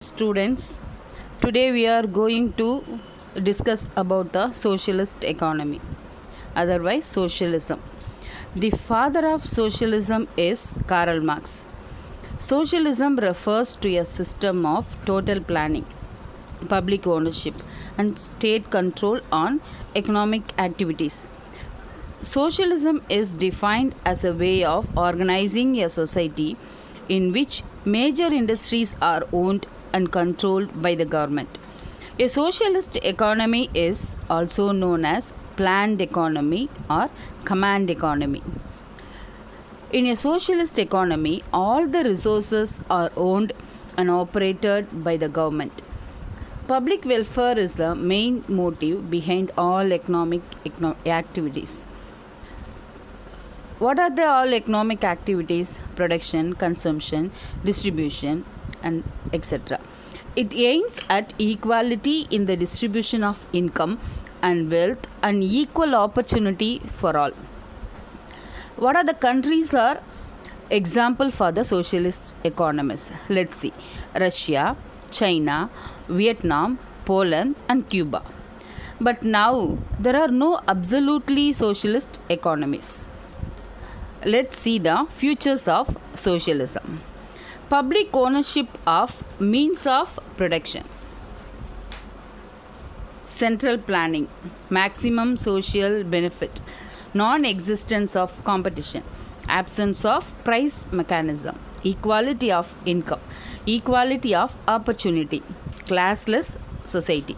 Students, today we are going to discuss about the socialist economy, otherwise socialism. The father of socialism is Karl Marx. Socialism refers to a system of total planning, public ownership, and state control on economic activities. Socialism is defined as a way of organizing a society in which major industries are owned and controlled by the government. A socialist economy is also known as planned economy or command economy. In a socialist economy, all the resources are owned and operated by the government. Public welfare is the main motive behind all economic activities. What are the all economic activities? Production, consumption, distribution, and etc. It aims at equality in the distribution of income and wealth and equal opportunity for all. What are the countries are example for the socialist economies? Let's see. Russia, China, Vietnam, Poland, and Cuba. But now there are no absolutely socialist economies. Let's see the futures of socialism. Public ownership of means of production. Central planning, maximum social benefit, non-existence of competition, absence of price mechanism, equality of income, equality of opportunity, classless society.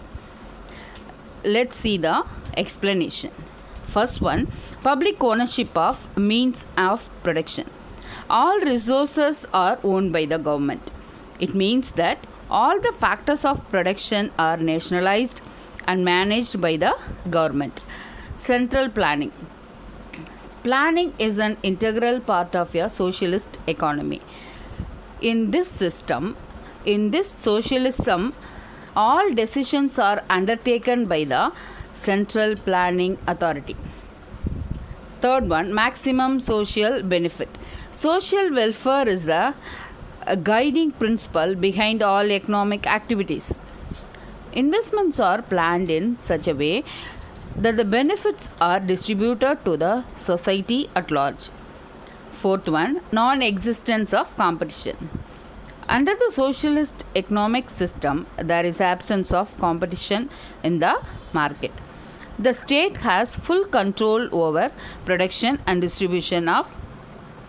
Let's see the explanation. First one, public ownership of means of production. All resources are owned by the government. It means that all the factors of production are nationalized and managed by the government. Central planning. Planning is an integral part of a socialist economy. In this socialism, all decisions are undertaken by the central planning authority. Third one, maximum social benefit. Social welfare is the guiding principle behind all economic activities. Investments are planned in such a way that the benefits are distributed to the society at large. Fourth one, non-existence of competition. Under the socialist economic system, there is absence of competition in the market. The state has full control over production and distribution of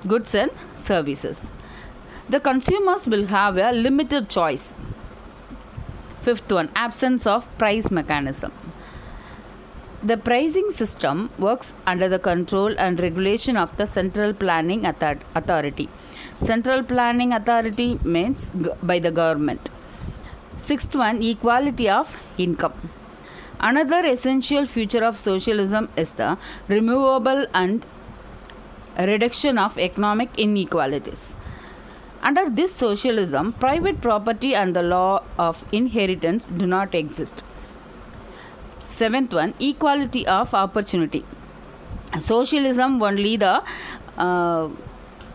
goods and services. The consumers will have a limited choice. Fifth one, absence of price mechanism. The pricing system works under the control and regulation of the Central Planning Authority. Central Planning Authority means by the government. Sixth one, equality of income. Another essential feature of socialism is the removal and reduction of economic inequalities. Under this socialism, private property and the law of inheritance do not exist. Seventh one, equality of opportunity. Socialism only the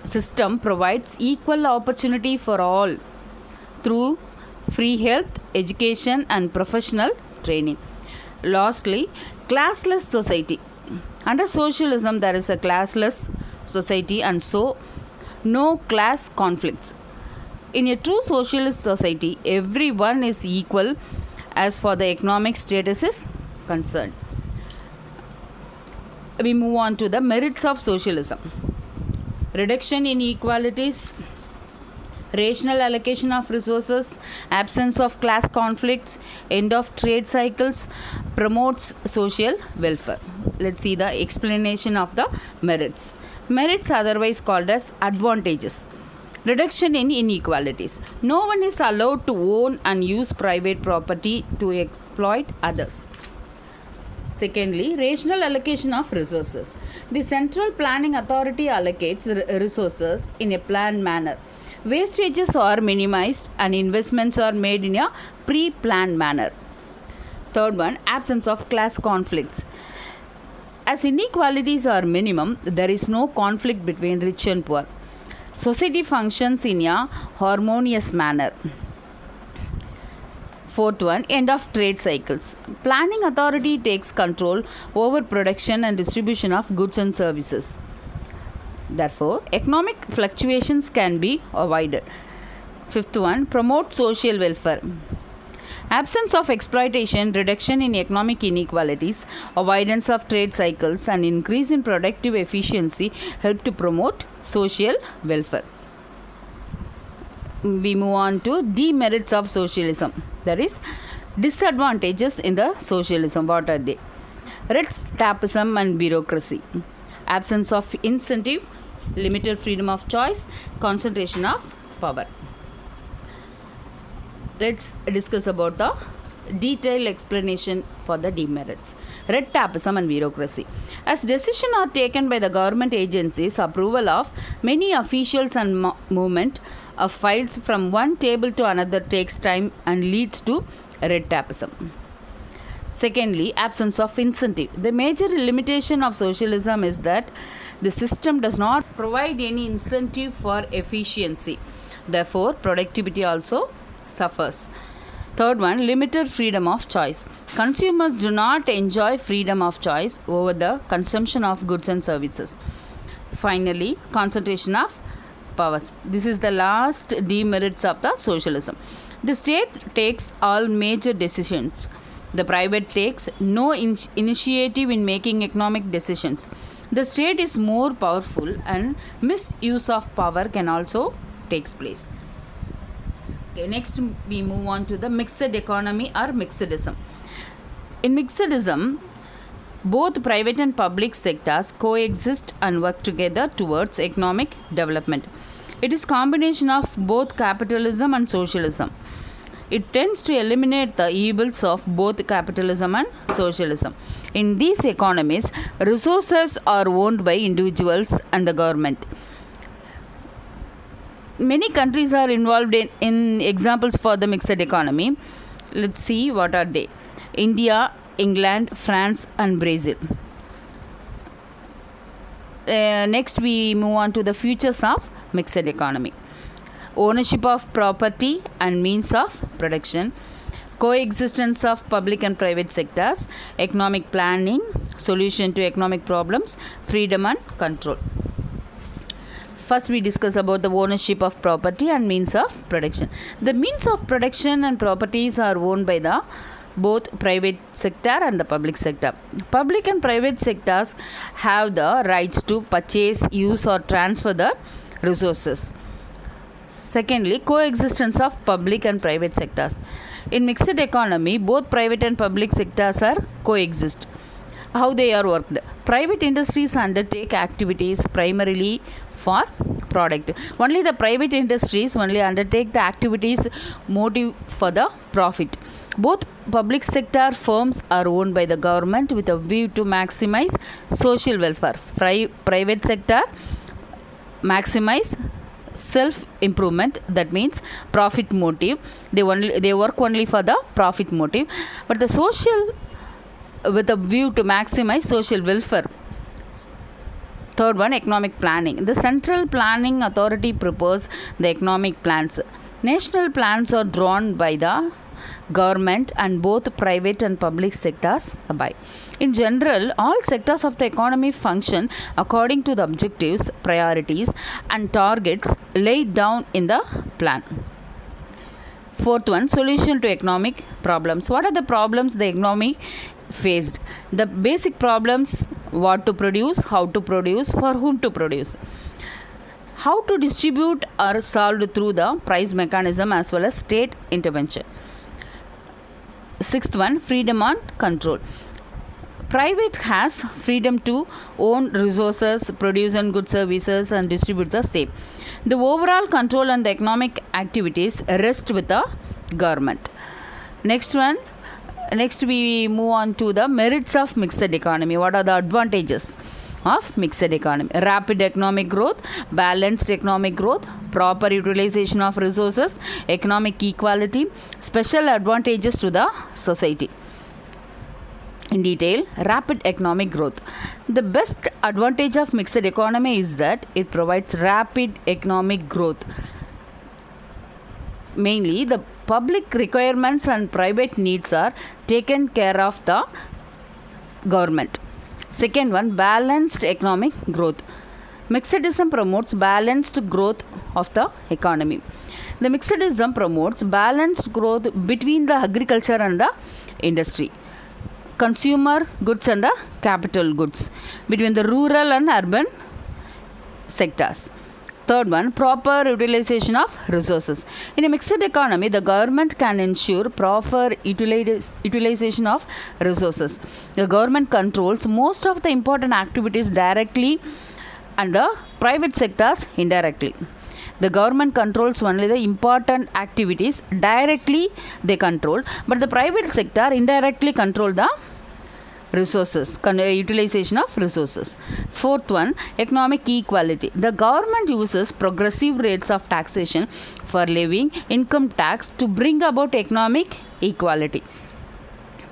system provides equal opportunity for all through free health, education, and professional training. Lastly, classless society. Under socialism, there is a classless society and so no class conflicts. In a true socialist society, everyone is equal as for the economic status is concerned. We move on to the merits of socialism. Reduction in inequalities, rational allocation of resources, absence of class conflicts, end of trade cycles, promotes social welfare. Let's see the explanation of the merits. Merits, otherwise called as advantages. Reduction in inequalities. No one is allowed to own and use private property to exploit others. Secondly, rational allocation of resources. The Central Planning Authority allocates resources in a planned manner. Wastages are minimized and investments are made in a pre-planned manner. Third one, absence of class conflicts. As inequalities are minimum, there is no conflict between rich and poor. Society functions in a harmonious manner. Fourth one, end of trade cycles. Planning authority takes control over production and distribution of goods and services. Therefore, economic fluctuations can be avoided. Fifth one, promote social welfare. Absence of exploitation, reduction in economic inequalities, avoidance of trade cycles, and increase in productive efficiency help to promote social welfare. We move on to demerits of socialism. That is, disadvantages in the socialism. What are they? Red tapeism and bureaucracy. Absence of incentive, limited freedom of choice, concentration of power. Let's discuss about the detailed explanation for the demerits. Red tapeism and bureaucracy. As decisions are taken by the government agencies, approval of many officials and movement of files from one table to another takes time and leads to red tapeism. Secondly, absence of incentive. The major limitation of socialism is that the system does not provide any incentive for efficiency. Therefore, productivity also suffers. Third one, limited freedom of choice. Consumers do not enjoy freedom of choice over the consumption of goods and services. Finally, concentration of powers. This is the last demerits of the socialism. The state takes all major decisions. The private takes no initiative in making economic decisions. The state is more powerful and misuse of power can also takes place. Okay, next we move on to the mixed economy or mixedism. In mixedism, both private and public sectors coexist and work together towards economic development. It is combination of both capitalism and socialism. It tends to eliminate the evils of both capitalism and socialism. In these economies, resources are owned by individuals and the government. Many countries are involved in examples for the mixed economy. Let's see what are they. India, England, France and Brazil. Next we move on to the features of mixed economy. Ownership of property and means of production, coexistence of public and private sectors, economic planning, solution to economic problems, freedom and control. First we discuss about the ownership of property and means of production. The means of production and properties are owned by the both private sector and the public sector. Public and private sectors have the rights to purchase, use or transfer the resources. Secondly, coexistence of public and private sectors. In mixed economy, both private and public sectors are coexist. How they are worked? Private industries undertake activities primarily for product. Only the private industries only undertake the activities motive for the profit. Both public sector firms are owned by the government with a view to maximize social welfare. Private sector maximize self improvement, that means profit motive. They work only for the profit motive, but the social with a view to maximize social welfare. Third one, economic planning. The central planning authority prepares the economic plans. National plans are drawn by the government and both private and public sectors abide. In general, all sectors of the economy function according to the objectives, priorities and targets laid down in the plan. Fourth one, solution to economic problems. What are the problems the economy faced? The basic problems: what to produce, how to produce, for whom to produce. How to distribute are solved through the price mechanism as well as state intervention. Sixth one, freedom and control. Private has freedom to own resources, produce and good services and distribute the same. The overall control on the economic activities rest with the government. Next we move on to the merits of mixed economy. What are the advantages of mixed economy? Rapid economic growth, balanced economic growth, proper utilization of resources, economic equality, special advantages to the society. In detail, rapid economic growth. The best advantage of mixed economy is that it provides rapid economic growth. Mainly, the public requirements and private needs are taken care of the government. Second one, balanced economic growth. Mixedism promotes balanced growth of the economy. The mixedism promotes balanced growth between the agriculture and the industry, consumer goods and the capital goods, between the rural and urban sectors. Third one, proper utilization of resources. In a mixed economy, the government can ensure proper utilization of resources. The government controls most of the important activities directly and the private sectors indirectly. The government controls only the important activities directly they control, but the private sector indirectly control the resources, utilization of resources. Fourth one, economic equality. The government uses progressive rates of taxation for levying income tax to bring about economic equality.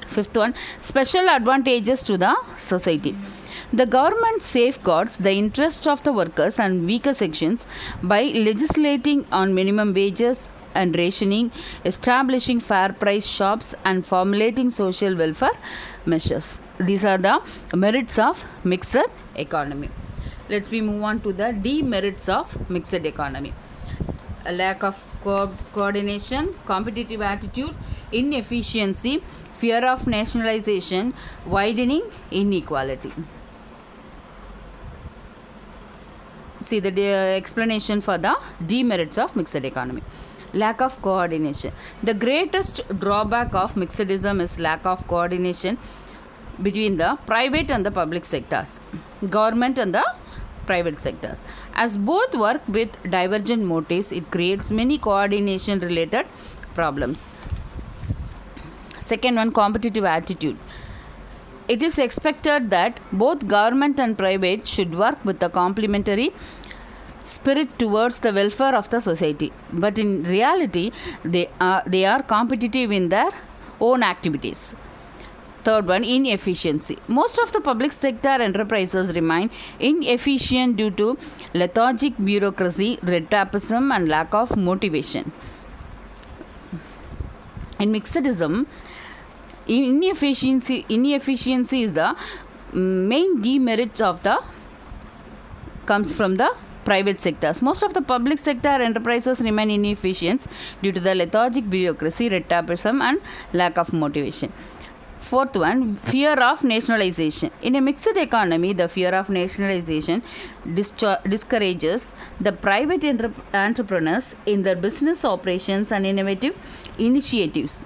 Fifth one, special advantages to the society. The government safeguards the interest of the workers and weaker sections by legislating on minimum wages and rationing, establishing fair price shops, and formulating social welfare measures. These are the merits of mixed economy. Let's move on to the demerits of mixed economy. A lack of coordination, competitive attitude, inefficiency, fear of nationalization, widening inequality. See the explanation for the demerits of mixed economy. Lack of coordination. The greatest drawback of mixedism is lack of coordination between the private and the public sectors, government and the private sectors. As both work with divergent motives, it creates many coordination related problems. Second one, competitive attitude. It is expected that both government and private should work with a complementary spirit towards the welfare of the society, but in reality they are competitive in their own activities. Third one, inefficiency. Most of the public sector enterprises remain inefficient due to lethargic bureaucracy, red tapeism, and lack of motivation. In mixedism, inefficiency is the main demerit of the comes from the private sectors. Most of the public sector enterprises remain inefficient due to the lethargic bureaucracy, red tapeism, and lack of motivation. Fourth one, fear of nationalization. In a mixed economy, the fear of nationalization discourages the private entrepreneurs in their business operations and innovative initiatives.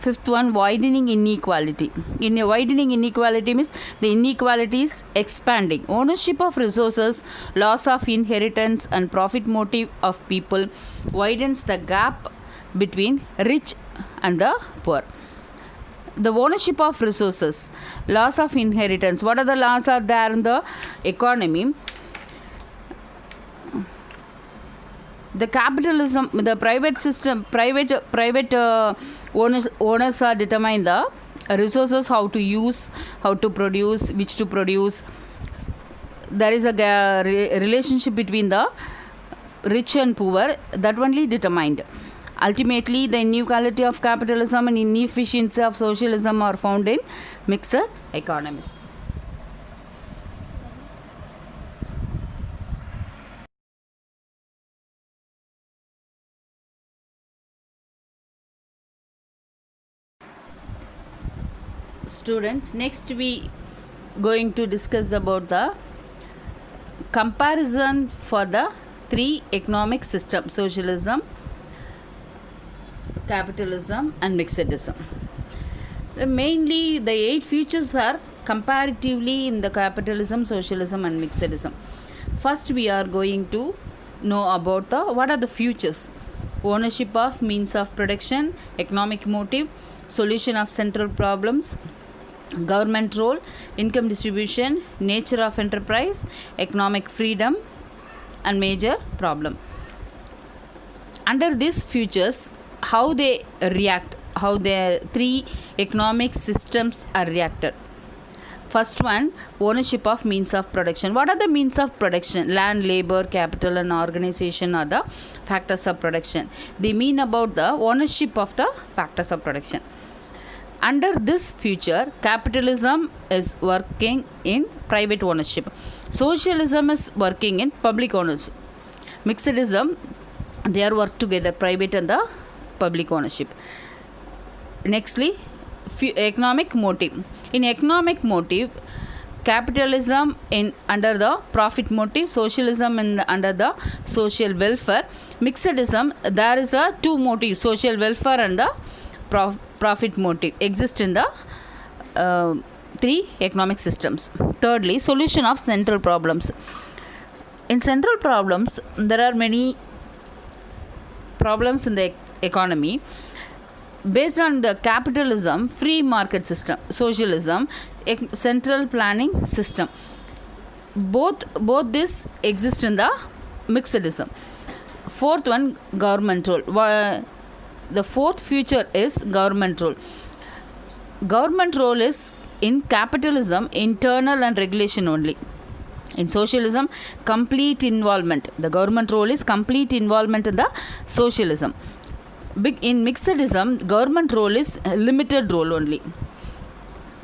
Fifth one, widening inequality. In a widening inequality means the inequality is expanding. Ownership of resources, loss of inheritance, and profit motive of people widens the gap between rich and the poor. The ownership of resources, loss of inheritance. What are the laws are there in the economy? The capitalism, the private system, private owners are determine the resources, how to use, how to produce, which to produce. There is a relationship between the rich and poor, that only determined. Ultimately, the inequality of capitalism and inefficiency of socialism are found in mixed economies. Students, next we going to discuss about the comparison for the three economic systems: socialism, capitalism, and mixedism. Mainly the 8 features are comparatively in the capitalism, socialism, and mixedism. First, we are going to know about the what are the features: ownership of means of production, economic motive, solution of central problems, government role, income distribution, nature of enterprise, economic freedom, and major problem. Under these features, how they react, how the three economic systems are reacted. First one, ownership of means of production. What are the means of production? Land, labor, capital and organization are the factors of production. They mean about the ownership of the factors of production. Under this future, capitalism is working in private ownership. Socialism is working in public ownership. Mixedism, they are work together, private and the public ownership. Nextly, economic motive. In economic motive, capitalism in under the profit motive, socialism in under the social welfare. Mixedism, there is a two motives, social welfare and the profit motive exist in the three economic systems. Thirdly, solution of central problems. In central problems, there are many problems in the economy. Based on the capitalism, free market system, socialism, central planning system, both this exist in the mixedism. Fourth one, government role. The fourth feature is government role. Government role is in capitalism internal and regulation only. In socialism, complete involvement. The government role is complete involvement in the socialism. In mixedism, government role is limited role only.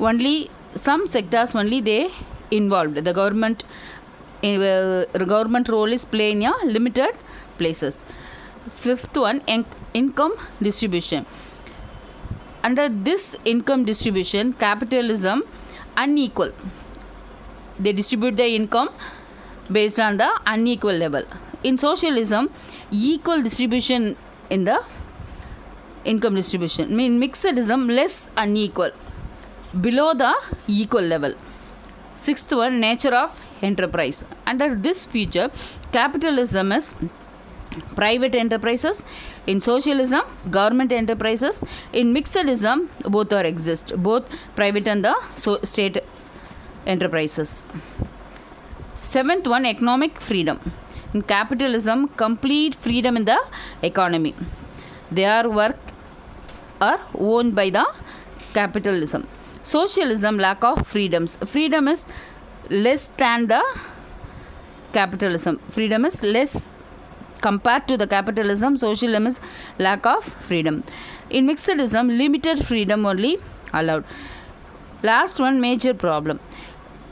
Only some sectors only they involved. The government role is playing in limited places. Fifth one, income distribution. Under this income distribution, capitalism unequal. They distribute the income based on the unequal level. In socialism, equal distribution in the income distribution. In mixedism, less unequal, below the equal level. Sixth one, nature of enterprise. Under this feature, capitalism is private enterprises. In socialism, government enterprises. In mixedism, both are exist, both private and the state enterprises. Seventh one, economic freedom. In capitalism, complete freedom in the economy. Their work are owned by the capitalism. Socialism, lack of freedoms. Freedom is less than the capitalism. Freedom is less compared to the capitalism. Socialism is lack of freedom. In mixedism, limited freedom only allowed. Last one, major problem.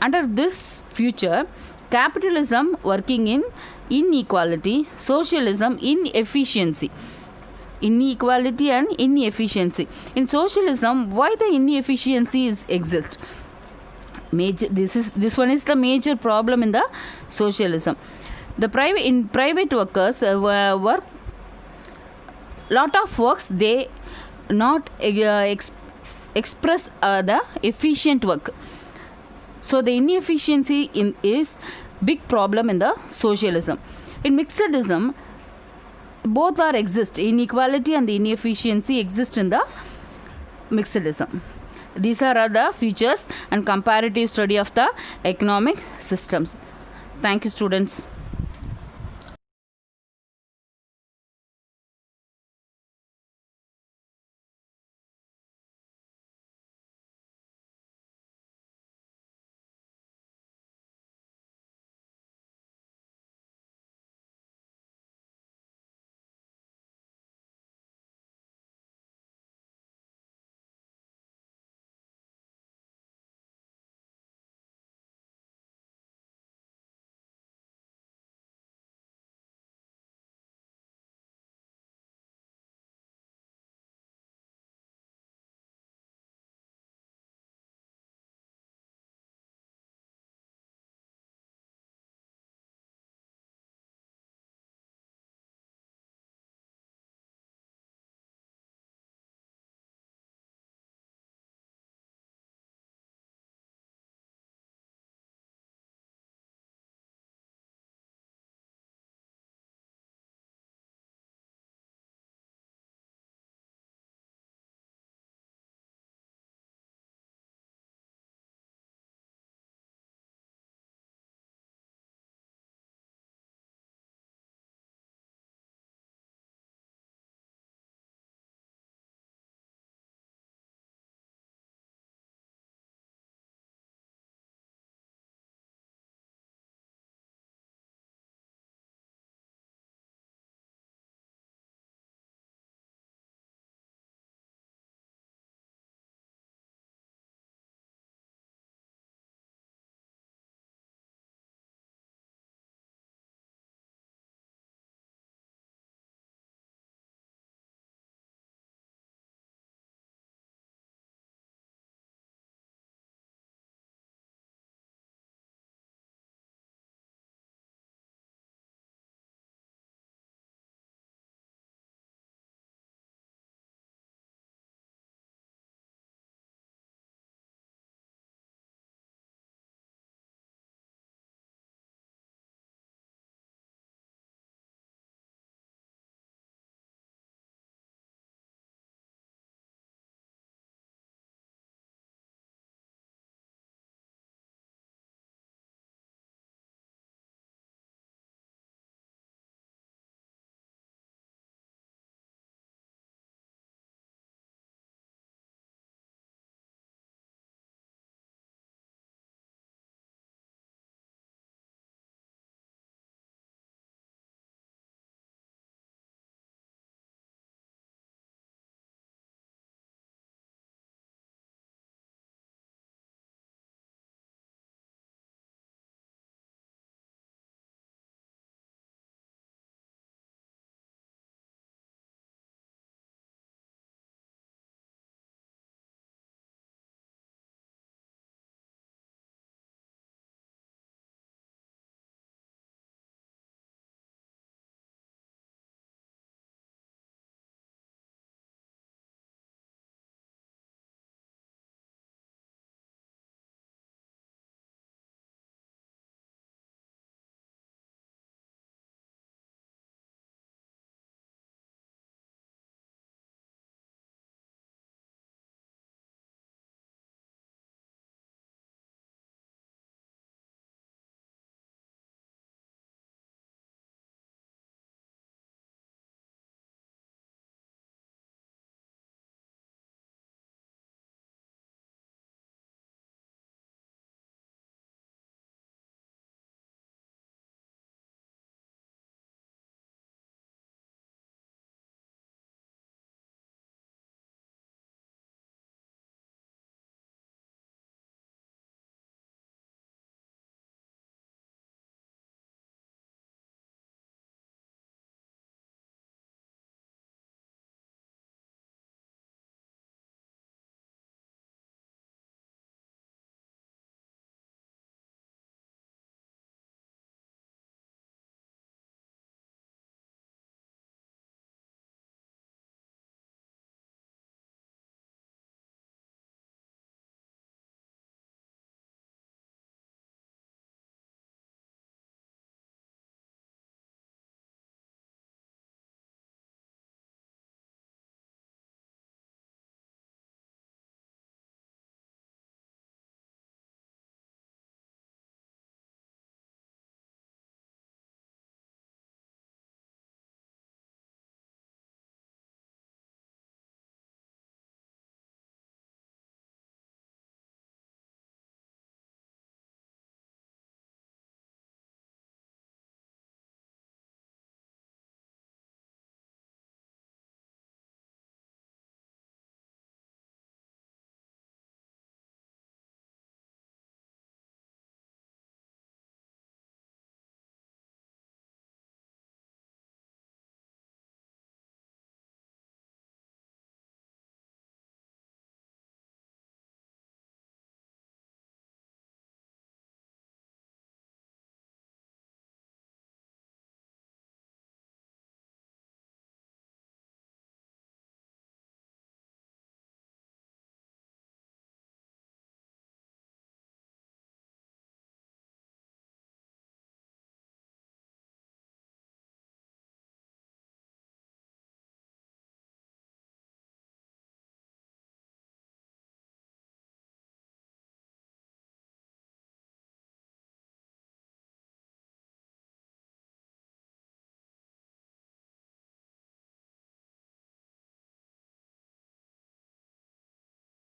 Under this future, capitalism working in inequality, socialism inefficiency. Inequality and inefficiency. In socialism, why the inefficiencies exist? This one is the major problem in the socialism. The private workers work lot of works, they not express the efficient work. So the inefficiency is big problem in the socialism. In mixedism, both are exist. Inequality and the inefficiency exist in the mixedism. These are the features and comparative study of the economic systems. Thank you, students.